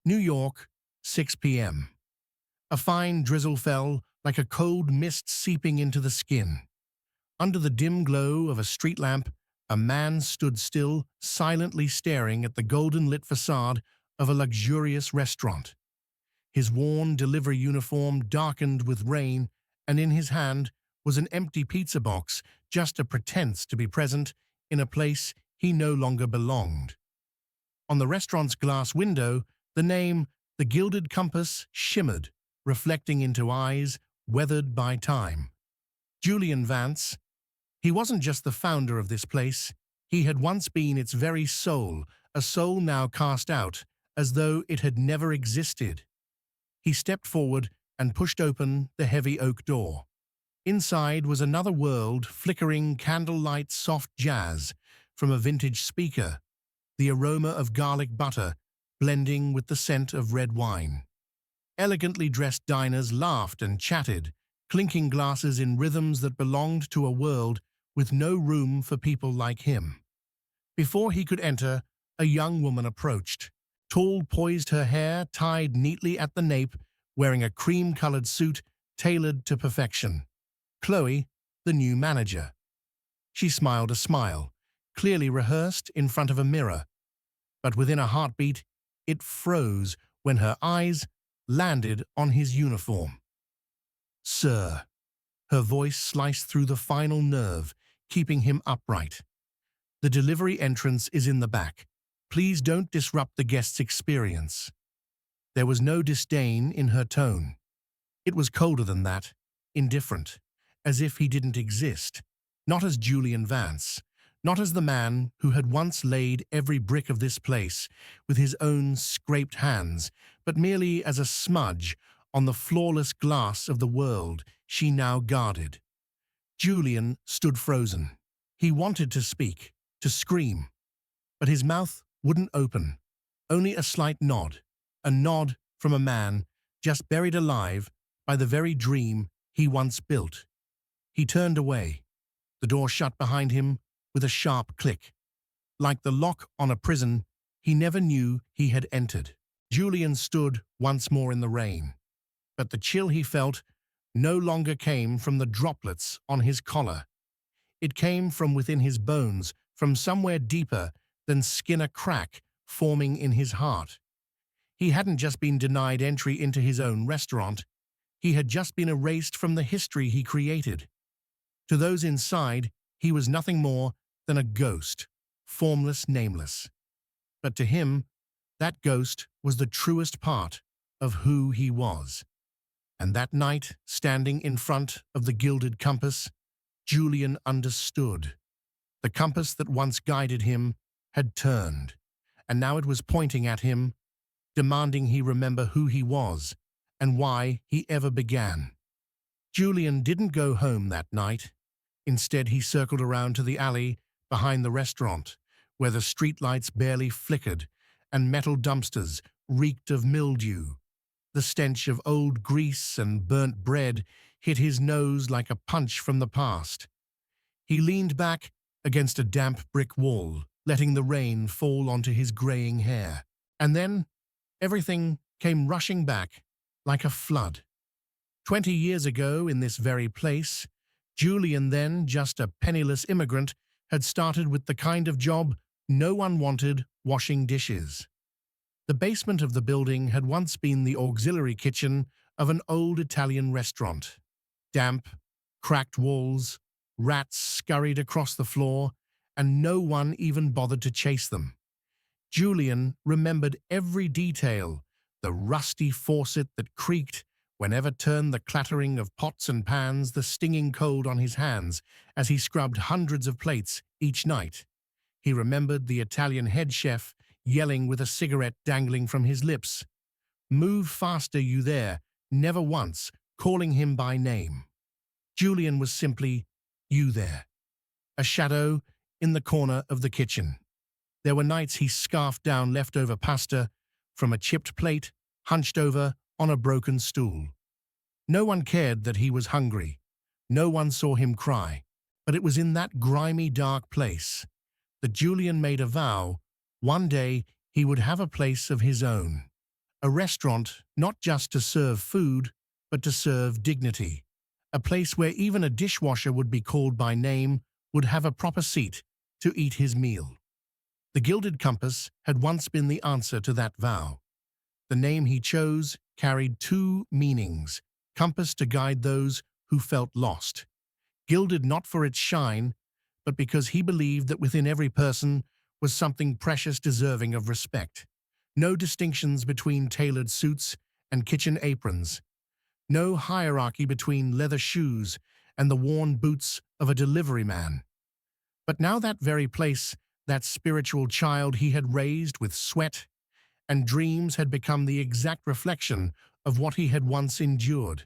New York, 6 p.m. A fine drizzle fell like a cold mist seeping into the skin. Under the dim glow of a street lamp, a man stood still, silently staring at the golden-lit façade of a luxurious restaurant. His worn delivery uniform darkened with rain, and in his hand was an empty pizza box, just a pretense to be present in a place he no longer belonged. On the restaurant's glass window, the name, the Gilded Compass, shimmered, reflecting into eyes weathered by time. Julian Vance. He wasn't just the founder of this place, he had once been its very soul, a soul now cast out, as though it had never existed. He stepped forward and pushed open the heavy oak door. Inside was another world, flickering candlelight soft jazz from a vintage speaker, the aroma of garlic butter blending with the scent of red wine. Elegantly dressed diners laughed and chatted, clinking glasses in rhythms that belonged to a world with no room for people like him. Before he could enter, a young woman approached, tall, poised, her hair tied neatly at the nape, wearing a cream-colored suit tailored to perfection. Chloe, the new manager. She smiled a smile, clearly rehearsed in front of a mirror, but within a heartbeat, it froze when her eyes landed on his uniform. "Sir," her voice sliced through the final nerve, keeping him upright. "The delivery entrance is in the back. Please don't disrupt the guest's experience." There was no disdain in her tone. It was colder than that, indifferent, as if he didn't exist, not as Julian Vance, not as the man who had once laid every brick of this place with his own scraped hands, but merely as a smudge on the flawless glass of the world she now guarded. Julian stood frozen. He wanted to speak, to scream, but his mouth wouldn't open, only a slight nod, a nod from a man just buried alive by the very dream he once built. He turned away, the door shut behind him with a sharp click. Like the lock on a prison he never knew he had entered. Julian stood once more in the rain, but the chill he felt no longer came from the droplets on his collar. It came from within his bones, from somewhere deeper than skin, a crack forming in his heart. He hadn't just been denied entry into his own restaurant, he had just been erased from the history he created. To those inside, he was nothing more than a ghost, formless, nameless. But to him, that ghost was the truest part of who he was. And that night, standing in front of the Gilded Compass, Julian understood. The compass that once guided him had turned, and now it was pointing at him, demanding he remember who he was and why he ever began. Julian didn't go home that night. Instead, he circled around to the alley behind the restaurant, where the streetlights barely flickered and metal dumpsters reeked of mildew. The stench of old grease and burnt bread hit his nose like a punch from the past. He leaned back against a damp brick wall, letting the rain fall onto his graying hair. And then everything came rushing back like a flood. 20 years ago, in this very place, Julian, then just a penniless immigrant, had started with the kind of job no one wanted: washing dishes. The basement of the building had once been the auxiliary kitchen of an old Italian restaurant. Damp, cracked walls, rats scurried across the floor, and no one even bothered to chase them. Julian remembered every detail: the rusty faucet that creaked whenever turned, the clattering of pots and pans, the stinging cold on his hands as he scrubbed hundreds of plates each night. He remembered the Italian head chef yelling with a cigarette dangling from his lips, "Move faster, you there," never once calling him by name. Julian was simply you there, a shadow in the corner of the kitchen. There were nights he scarfed down leftover pasta from a chipped plate, hunched over on a broken stool. No one cared that he was hungry. No one saw him cry. But it was in that grimy, dark place that Julian made a vow: one day he would have a place of his own, A restaurant not just to serve food, but to serve dignity. A place where even a dishwasher would be called by name, would have a proper seat to eat his meal. The Gilded Compass had once been the answer to that vow. The name he chose carried two meanings: compass to guide those who felt lost, gilded not for its shine, but because he believed that within every person was something precious deserving of respect. No distinctions between tailored suits and kitchen aprons. No hierarchy between leather shoes and the worn boots of a delivery man. But now that very place, that spiritual child he had raised with sweat and dreams, had become the exact reflection of what he had once endured.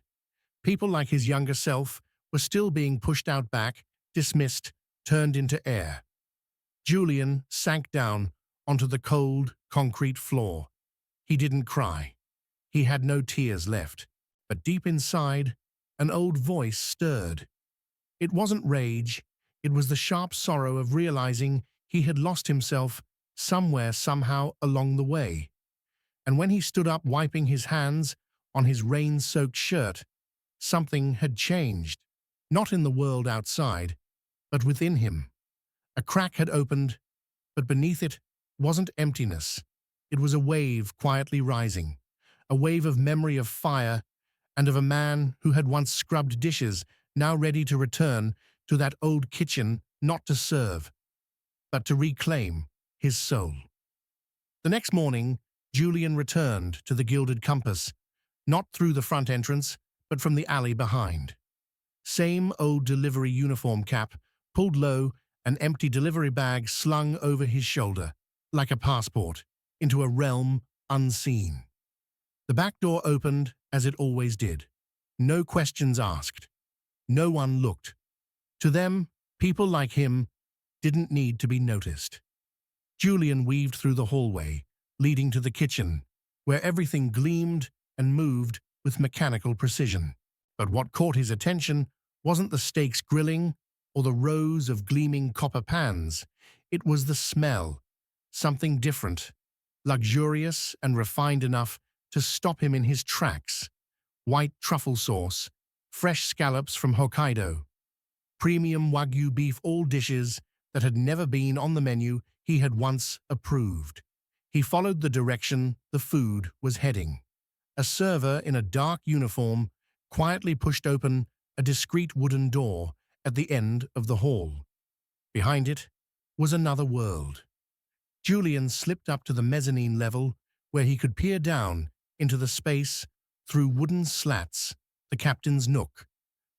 People like his younger self were still being pushed out back, dismissed, turned into air. Julian sank down onto the cold, concrete floor. He didn't cry. He had no tears left. But deep inside, an old voice stirred. It wasn't rage. It was the sharp sorrow of realizing he had lost himself somewhere, somehow along the way. And when he stood up, wiping his hands on his rain-soaked shirt, something had changed. Not in the world outside, but within him. A crack had opened, but beneath it wasn't emptiness. It was a wave quietly rising, a wave of memory, of fire, and of a man who had once scrubbed dishes, now ready to return to that old kitchen, not to serve, but to reclaim his soul. The next morning, Julian returned to the Gilded Compass, not through the front entrance, but from the alley behind. Same old delivery uniform, cap pulled low, an empty delivery bag slung over his shoulder, like a passport into a realm unseen. The back door opened as it always did. No questions asked. No one looked. To them, people like him didn't need to be noticed. Julian weaved through the hallway, leading to the kitchen, where everything gleamed and moved with mechanical precision. But what caught his attention wasn't the steaks grilling or the rows of gleaming copper pans. It was the smell, something different, luxurious and refined enough to stop him in his tracks. White truffle sauce, fresh scallops from Hokkaido, premium Wagyu beef, all dishes that had never been on the menu he had once approved. He followed the direction the food was heading. A server in a dark uniform quietly pushed open a discreet wooden door at the end of the hall. Behind it was another world. Julian slipped up to the mezzanine level, where he could peer down into the space through wooden slats, the captain's nook,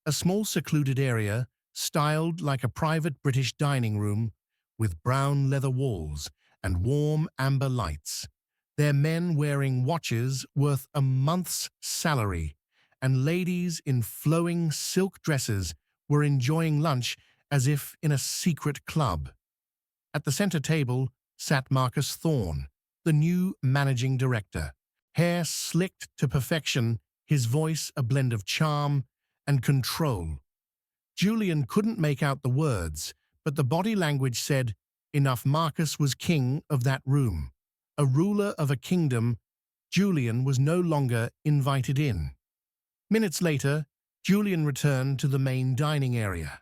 a small secluded area styled like a private British dining room with brown leather walls and warm amber lights. Their men wearing watches worth a month's salary, and ladies in flowing silk dresses were enjoying lunch as if in a secret club. At the center table sat Marcus Thorne, the new managing director, hair slicked to perfection, his voice a blend of charm and control. Julian couldn't make out the words, but the body language said enough. Marcus was king of that room, a ruler of a kingdom. Julian was no longer invited in. Minutes later, Julian returned to the main dining area.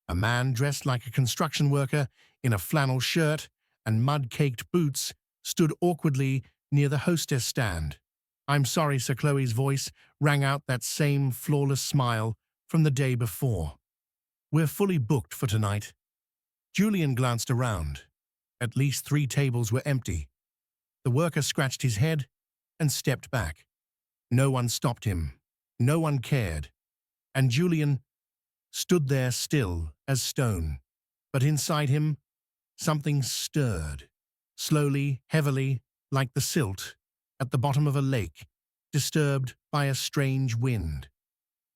A man dressed like a construction worker in a flannel shirt and mud-caked boots stood awkwardly near the hostess stand. "I'm sorry, Sir." Chloe's voice rang out, that same flawless smile from the day before. "We're fully booked for tonight." Julian glanced around. At least 3 tables were empty. The worker scratched his head and stepped back. No one stopped him. No one cared. And Julian stood there still as stone. But inside him, something stirred. Slowly, heavily, like the silt at the bottom of a lake, disturbed by a strange wind.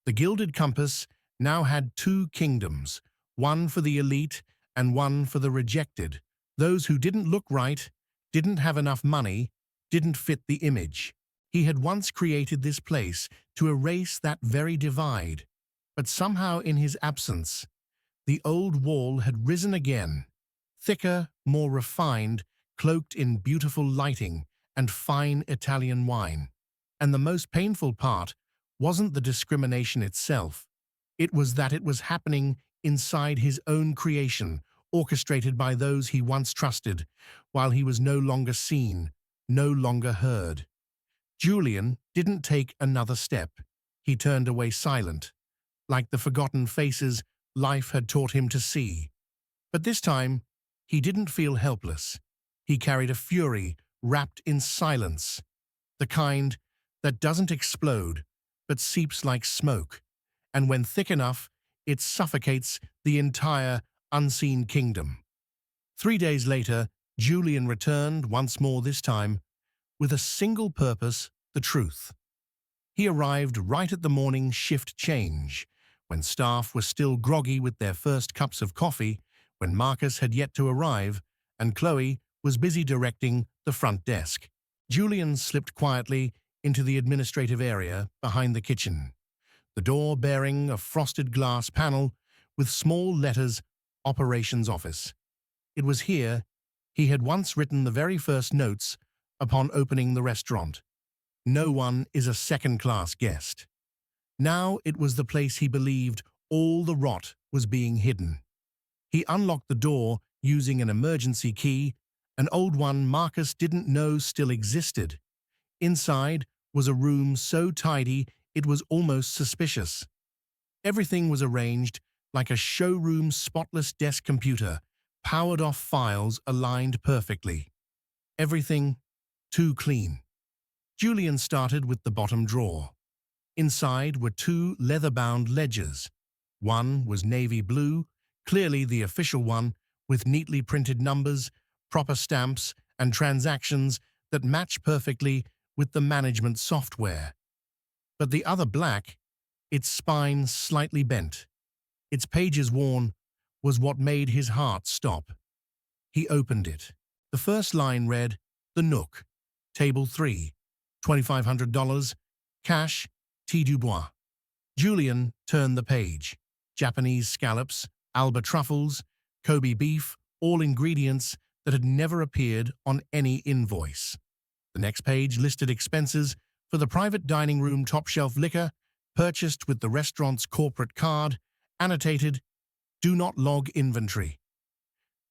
The Gilded Compass now had 2 kingdoms, one for the elite and one for the rejected, those who didn't look right, didn't have enough money, didn't fit the image. He had once created this place to erase that very divide, but somehow in his absence, the old wall had risen again, thicker, more refined, cloaked in beautiful lighting and fine Italian wine. And the most painful part wasn't the discrimination itself. It was that it was happening inside his own creation, orchestrated by those he once trusted, while he was no longer seen, no longer heard. Julian didn't take another step. He turned away silent, like the forgotten faces life had taught him to see. But this time, he didn't feel helpless. He carried a fury wrapped in silence, the kind that doesn't explode, but seeps like smoke, and when thick enough, it suffocates the entire unseen kingdom. 3 days later, Julian returned once more, this time with a single purpose: the truth. He arrived right at the morning shift change, when staff were still groggy with their first cups of coffee, when Marcus had yet to arrive, and Chloe was busy directing the front desk. Julian slipped quietly into the administrative area behind the kitchen, the door bearing a frosted glass panel with small letters, Operations Office. It was here he had once written the very first notes upon opening the restaurant. No one is a second-class guest. Now it was the place he believed all the rot was being hidden. He unlocked the door using an emergency key, an old one Marcus didn't know still existed. Inside was a room so tidy it was almost suspicious. Everything was arranged like a showroom spotless desk computer, powered-off files aligned perfectly. Everything too clean. Julian started with the bottom drawer. Inside were two leather-bound ledgers. One was navy blue, clearly the official one, with neatly printed numbers, proper stamps, and transactions that match perfectly with the management software. But the other, black, its spine slightly bent, its pages worn, was what made his heart stop. He opened it. The first line read, "The Nook, Table 3, $2,500, cash, T. Dubois." Julian turned the page. Japanese scallops, Alba truffles, Kobe beef, all ingredients that had never appeared on any invoice. The next page listed expenses for the private dining room, top-shelf liquor, purchased with the restaurant's corporate card, annotated, "Do not log inventory."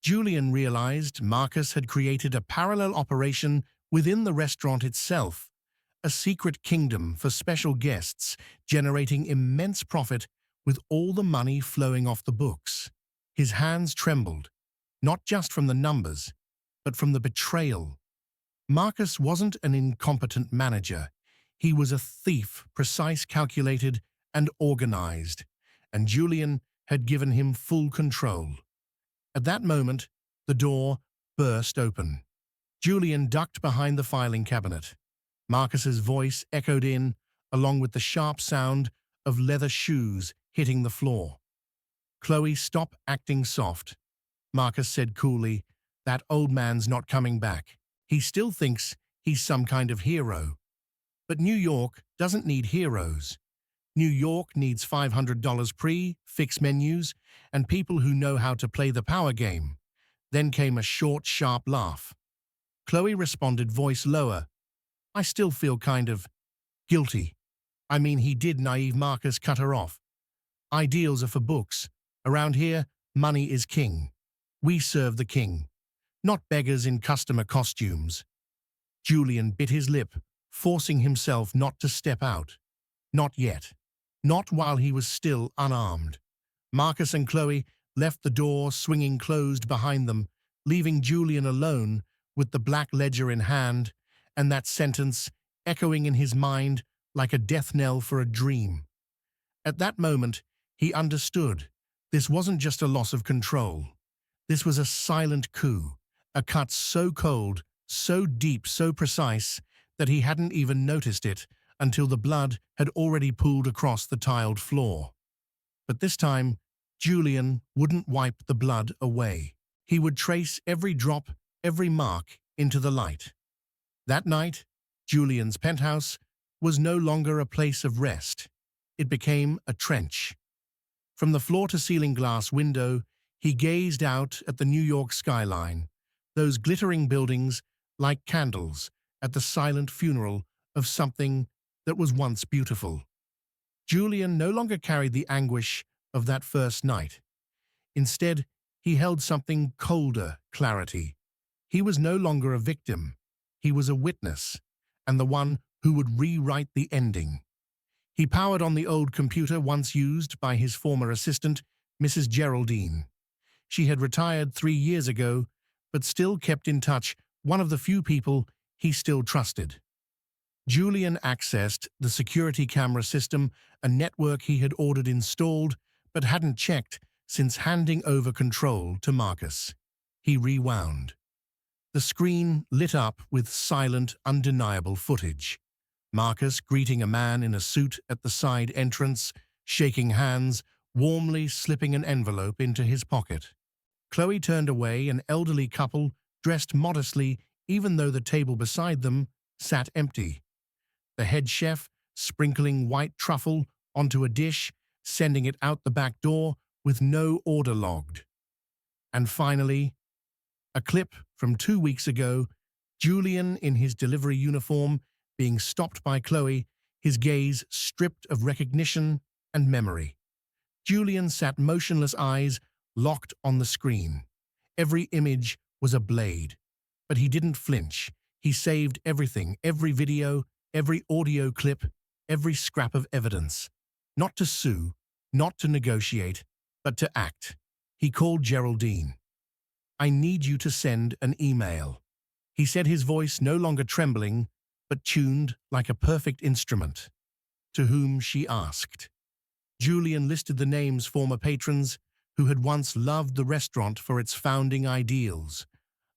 Julian realized Marcus had created a parallel operation within the restaurant itself, a secret kingdom for special guests, generating immense profit with all the money flowing off the books. His hands trembled, not just from the numbers, but from the betrayal. Marcus wasn't an incompetent manager. He was a thief, precise, calculated, and organized, and Julian had given him full control. At that moment, the door burst open. Julian ducked behind the filing cabinet. Marcus's voice echoed in, along with the sharp sound of leather shoes hitting the floor. "Chloe, stop acting soft," Marcus said coolly. "That old man's not coming back. He still thinks he's some kind of hero. But New York doesn't need heroes. New York needs $500 fix menus, and people who know how to play the power game." Then came a short, sharp laugh. Chloe responded, voice lower. "I still feel kind of guilty. I mean, he did." Naive Marcus cut her off. "Ideals are for books. Around here, money is king. We serve the king, not beggars in customer costumes." Julian bit his lip, forcing himself not to step out. Not yet. Not while he was still unarmed. Marcus and Chloe left the door swinging closed behind them, leaving Julian alone with the black ledger in hand, and that sentence echoing in his mind like a death knell for a dream. At that moment, he understood. This wasn't just a loss of control. This was a silent coup, a cut so cold, so deep, so precise, that he hadn't even noticed it until the blood had already pooled across the tiled floor. But this time, Julian wouldn't wipe the blood away. He would trace every drop, every mark into the light. That night, Julian's penthouse was no longer a place of rest. It became a trench. From the floor-to-ceiling glass window, he gazed out at the New York skyline, those glittering buildings like candles, at the silent funeral of something that was once beautiful. Julian no longer carried the anguish of that first night. Instead, he held something colder clarity. He was no longer a victim. He was a witness, and the one who would rewrite the ending. He powered on the old computer once used by his former assistant, Mrs. Geraldine. She had retired 3 years ago, but still kept in touch, one of the few people he still trusted. Julian accessed the security camera system, a network he had ordered installed but hadn't checked since handing over control to Marcus. He rewound. The screen lit up with silent, undeniable footage. Marcus greeting a man in a suit at the side entrance, shaking hands, warmly slipping an envelope into his pocket. Chloe turned away, an elderly couple, dressed modestly even though the table beside them sat empty. The head chef sprinkling white truffle onto a dish, sending it out the back door with no order logged. And finally, a clip from 2 weeks ago, Julian in his delivery uniform being stopped by Chloe, his gaze stripped of recognition and memory. Julian sat motionless, eyes locked on the screen. Every image was a blade, but he didn't flinch. He saved everything, every video, every audio clip, every scrap of evidence. Not to sue, not to negotiate, but to act. He called Geraldine. "I need you to send an email," he said, his voice no longer trembling, but tuned like a perfect instrument. To whom, she asked. Julian listed the names former patrons who had once loved the restaurant for its founding ideals,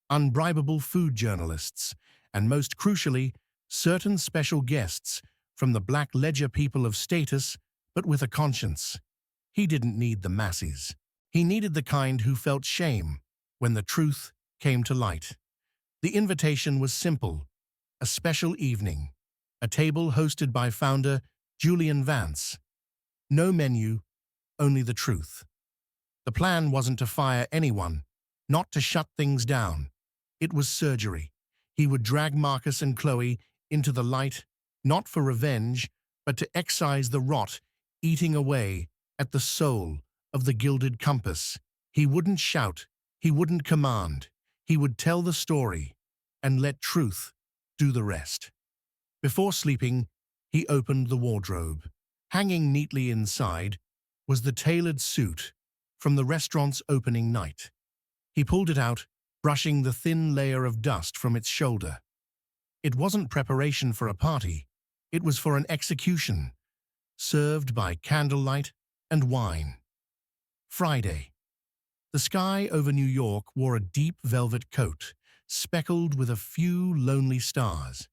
unbribable food journalists, and most crucially, certain special guests from the Black Ledger, people of status, but with a conscience. He didn't need the masses. He needed the kind who felt shame when the truth came to light. The invitation was simple: a special evening, a table hosted by founder Julian Vance. No menu, only the truth. The plan wasn't to fire anyone, not to shut things down. It was surgery. He would drag Marcus and Chloe into the light, not for revenge, but to excise the rot eating away at the soul of the Gilded Compass. He wouldn't shout, he wouldn't command. He would tell the story and let truth do the rest. Before sleeping, he opened the wardrobe. Hanging neatly inside was the tailored suit from the restaurant's opening night. He pulled it out, brushing the thin layer of dust from its shoulder. It wasn't preparation for a party. It was for an execution, served by candlelight and wine. Friday. The sky over New York wore a deep velvet coat, speckled with a few lonely stars.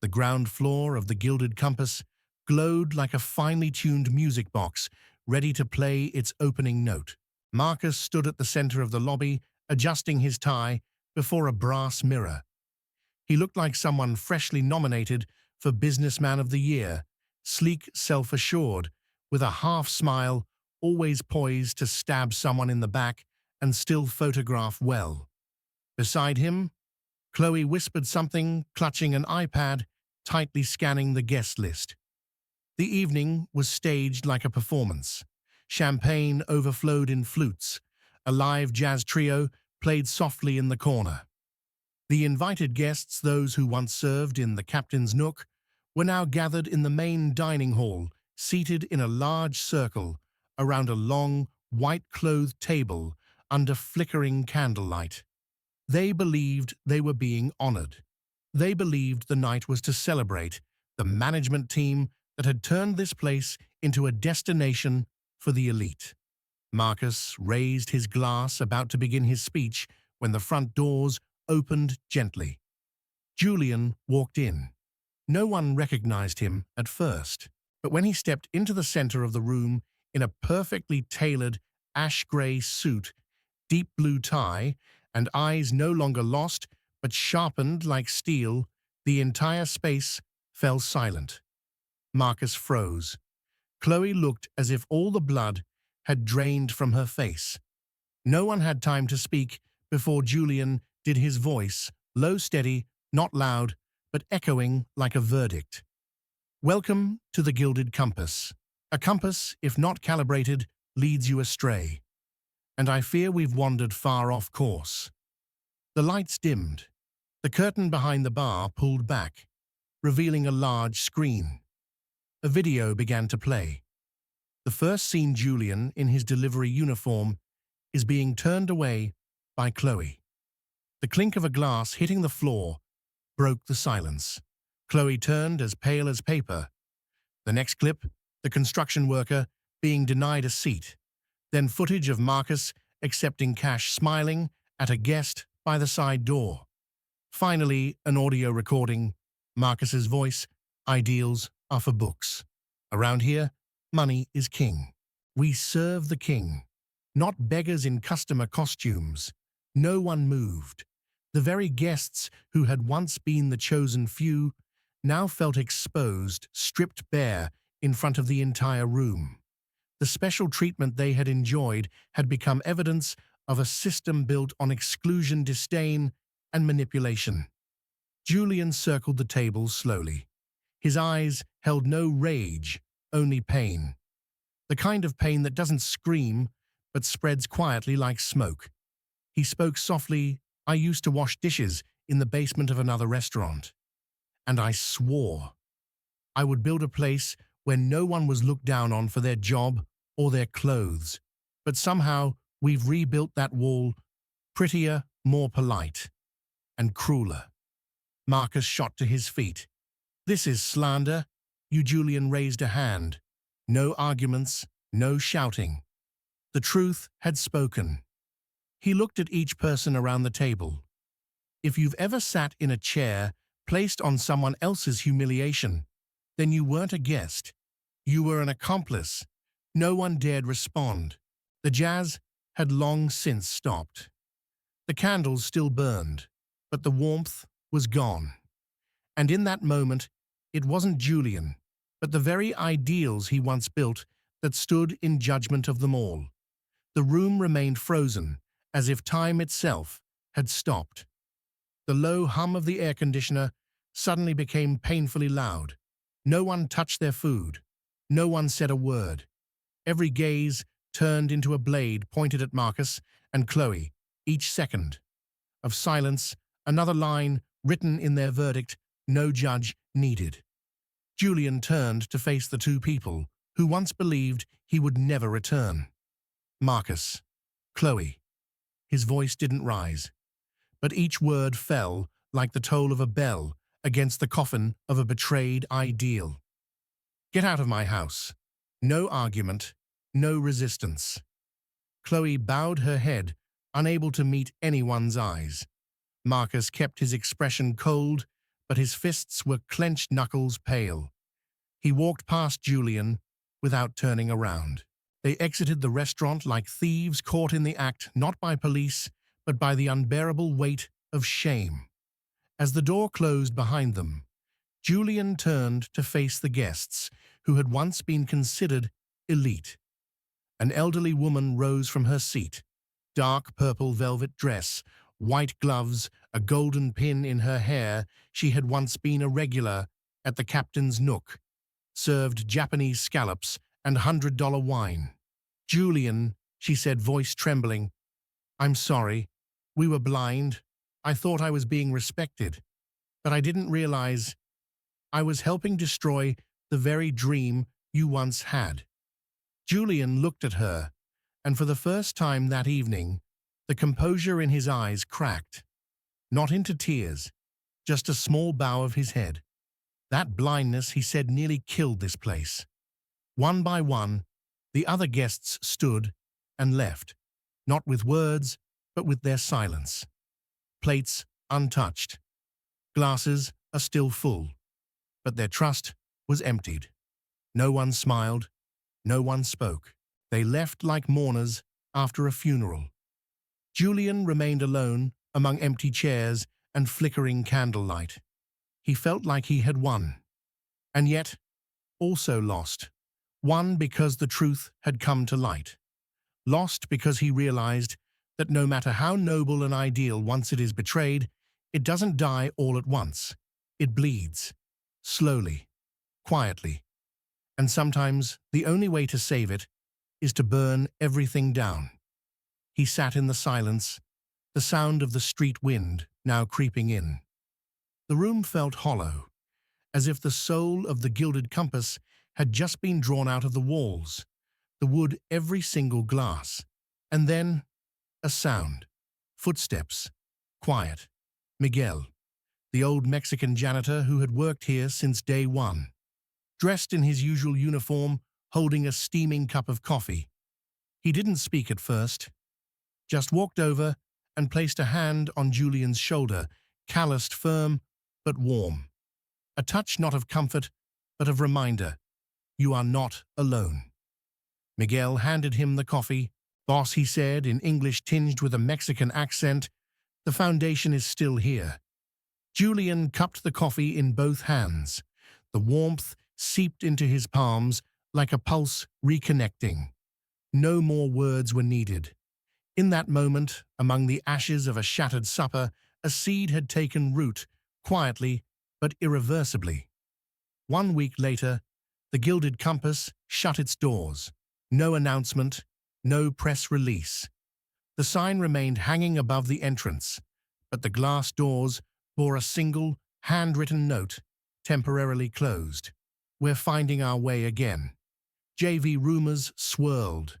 The ground floor of the Gilded Compass glowed like a finely tuned music box, ready to play its opening note. Marcus stood at the center of the lobby, adjusting his tie before a brass mirror. He looked like someone freshly nominated for Businessman of the Year, sleek, self-assured, with a half-smile, always poised to stab someone in the back and still photograph well. Beside him, Chloe whispered something, clutching an iPad, tightly scanning the guest list. The evening was staged like a performance. Champagne overflowed in flutes. A live jazz trio played softly in the corner. The invited guests, those who once served in the captain's nook, were now gathered in the main dining hall, seated in a large circle around a long, white-clothed table under flickering candlelight. They believed they were being honored. They believed the night was to celebrate the management team that had turned this place into a destination for the elite. Marcus raised his glass, about to begin his speech, when the front doors opened gently. Julian walked in. No one recognized him at first, but when he stepped into the center of the room in a perfectly tailored ash-gray suit, deep blue tie, and eyes no longer lost but sharpened like steel, the entire space fell silent. Marcus froze. Chloe looked as if all the blood had drained from her face. No one had time to speak before Julian did his voice, low, steady, not loud, but echoing like a verdict. Welcome to the Gilded Compass. A compass, if not calibrated, leads you astray. And I fear we've wandered far off course. The lights dimmed. The curtain behind the bar pulled back, revealing a large screen. A video began to play. The first scene, Julian, in his delivery uniform, is being turned away by Chloe. The clink of a glass hitting the floor broke the silence. Chloe turned as pale as paper. The next clip, the construction worker being denied a seat. Then footage of Marcus accepting cash, smiling at a guest by the side door. Finally, an audio recording. Marcus's voice, "Ideals are for books. Around here, money is king. We serve the king, not beggars in customer costumes." No one moved. The very guests who had once been the chosen few now felt exposed, stripped bare in front of the entire room. The special treatment they had enjoyed had become evidence of a system built on exclusion, disdain, and manipulation. Julian circled the table slowly. His eyes held no rage, only pain. The kind of pain that doesn't scream, but spreads quietly like smoke. He spoke softly. "I used to wash dishes in the basement of another restaurant. And I swore I would build a place where no one was looked down on for their job or their clothes. But somehow we've rebuilt that wall, prettier, more polite, and crueler." Marcus shot to his feet. "This is slander." Julian raised a hand. No arguments, no shouting. The truth had spoken. He looked at each person around the table. If you've ever sat in a chair placed on someone else's humiliation, then you weren't a guest. You were an accomplice. No one dared respond. The jazz had long since stopped. The candles still burned, but the warmth was gone. And in that moment, it wasn't Julian, but the very ideals he once built that stood in judgment of them all. The room remained frozen, as if time itself had stopped. The low hum of the air conditioner suddenly became painfully loud. No one touched their food. No one said a word. Every gaze turned into a blade pointed at Marcus and Chloe. Each second of silence, another line written in their verdict, "No judge needed." Julian turned to face the two people who once believed he would never return. Marcus, Chloe. His voice didn't rise, but each word fell like the toll of a bell against the coffin of a betrayed ideal. "Get out of my house." No argument, no resistance. Chloe bowed her head, unable to meet anyone's eyes. Marcus kept his expression cold, but his fists were clenched knuckles pale. He walked past Julian without turning around. They exited the restaurant like thieves caught in the act, not by police, but by the unbearable weight of shame. As the door closed behind them, Julian turned to face the guests who had once been considered elite. An elderly woman rose from her seat, dark purple velvet dress, white gloves, a golden pin in her hair. She had once been a regular at the Captain's Nook, served Japanese scallops and $100 wine. "Julian," she said, voice trembling, "I'm sorry. We were blind. I thought I was being respected, but I didn't realize I was helping destroy the very dream you once had." Julian looked at her, and for the first time that evening, the composure in his eyes cracked. Not into tears, just a small bow of his head. "That blindness," he said, "nearly killed this place." One by one, the other guests stood and left, not with words, but with their silence. Plates untouched. Glasses are still full, but their trust was emptied. No one smiled, no one spoke. They left like mourners after a funeral. Julian remained alone among empty chairs and flickering candlelight. He felt like he had won, and yet also lost. Won because the truth had come to light. Lost because he realized that no matter how noble an ideal, once it is betrayed, it doesn't die all at once. It bleeds, slowly, quietly, and sometimes the only way to save it is to burn everything down. He sat in the silence, the sound of the street wind now creeping in. The room felt hollow, as if the soul of the Gilded Compass had just been drawn out of the walls, the wood every single glass. And then, a sound. Footsteps. Quiet. Miguel, the old Mexican janitor who had worked here since day one, dressed in his usual uniform, holding a steaming cup of coffee. He didn't speak at first, just walked over and placed a hand on Julian's shoulder, calloused, firm, but warm. A touch not of comfort, but of reminder. You are not alone. Miguel handed him the coffee. Boss, he said, in English tinged with a Mexican accent, the foundation is still here. Julian cupped the coffee in both hands. The warmth seeped into his palms like a pulse reconnecting. No more words were needed. In that moment, among the ashes of a shattered supper, a seed had taken root, quietly but irreversibly. 1 week later, the Gilded Compass shut its doors. No announcement, no press release. The sign remained hanging above the entrance, but the glass doors bore a single, handwritten note, temporarily closed. We're finding our way again. JV rumors swirled.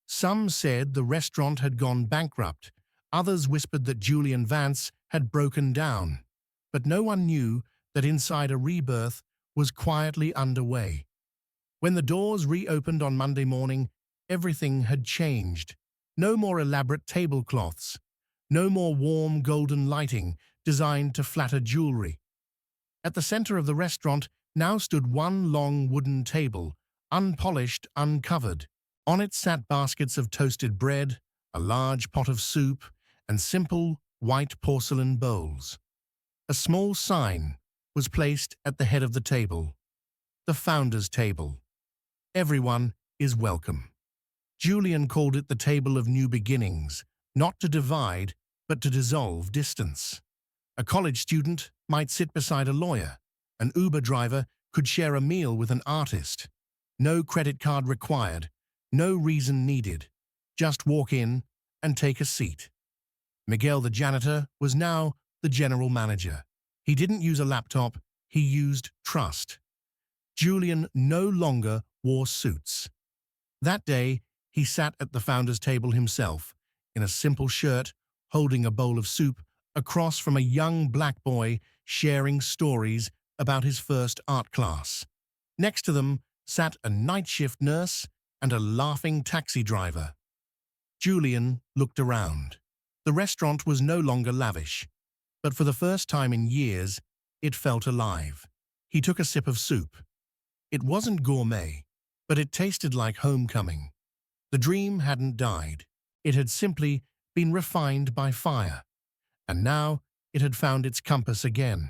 Some said the restaurant had gone bankrupt. Others whispered that Julian Vance had broken down. But no one knew that inside a rebirth was quietly underway. When the doors reopened on Monday morning, everything had changed. No more elaborate tablecloths. No more warm golden lighting designed to flatter jewelry. At the center of the restaurant now stood one long wooden table, unpolished, uncovered. On it sat baskets of toasted bread, a large pot of soup, and simple, white porcelain bowls. A small sign was placed at the head of the table. The Founder's Table. Everyone is welcome. Julian called it the table of new beginnings, not to divide, but to dissolve distance. A college student might sit beside a lawyer. An Uber driver could share a meal with an artist. No credit card required, no reason needed. Just walk in and take a seat. Miguel, the janitor, was now the general manager. He didn't use a laptop, he used trust. Julian no longer wore suits. That day, he sat at the founder's table himself, in a simple shirt, holding a bowl of soup, across from a young black boy sharing stories about his first art class. Next to them sat a night shift nurse and a laughing taxi driver. Julian looked around. The restaurant was no longer lavish, but for the first time in years, it felt alive. He took a sip of soup. It wasn't gourmet, but it tasted like homecoming. The dream hadn't died. It had simply been refined by fire, and now it had found its compass again.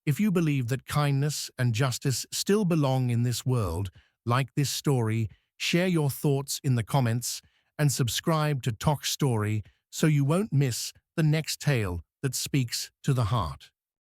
If you believe that kindness and justice still belong in this world, like this story, share your thoughts in the comments and subscribe to Toch Story so you won't miss the next tale that speaks to the heart.